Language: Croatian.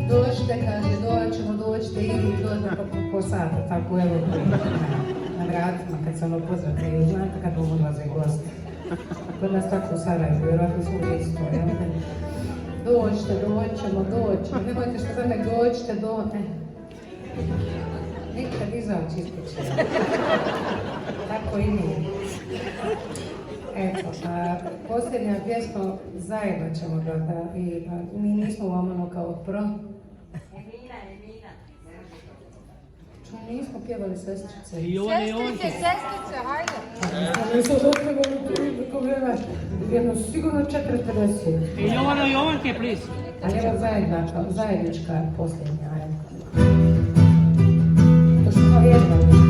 Dođite, kaže, dođite i dođete po sata, tako evo, na vratima, kad se ono pozvate, znate kad vam odlaze gosti. Kod nas tako u Sarajevu, vjerojatno svugdje isto, jel? Dođite, doćemo, nemojte što sad nek dođite, nikad izaći iz kuće. Tako i mi. Eto, posljednja pjesma zajedno ćemo da i mi nismo u ono kao pro. Emina. Nismo pjevali sestrice. Sestrice, hajde. Nismo dopjevali tu vreme, jedno sigurno 4:50. I Jovanke, please. Ali evo zajednička posljednja. To što kao jedna.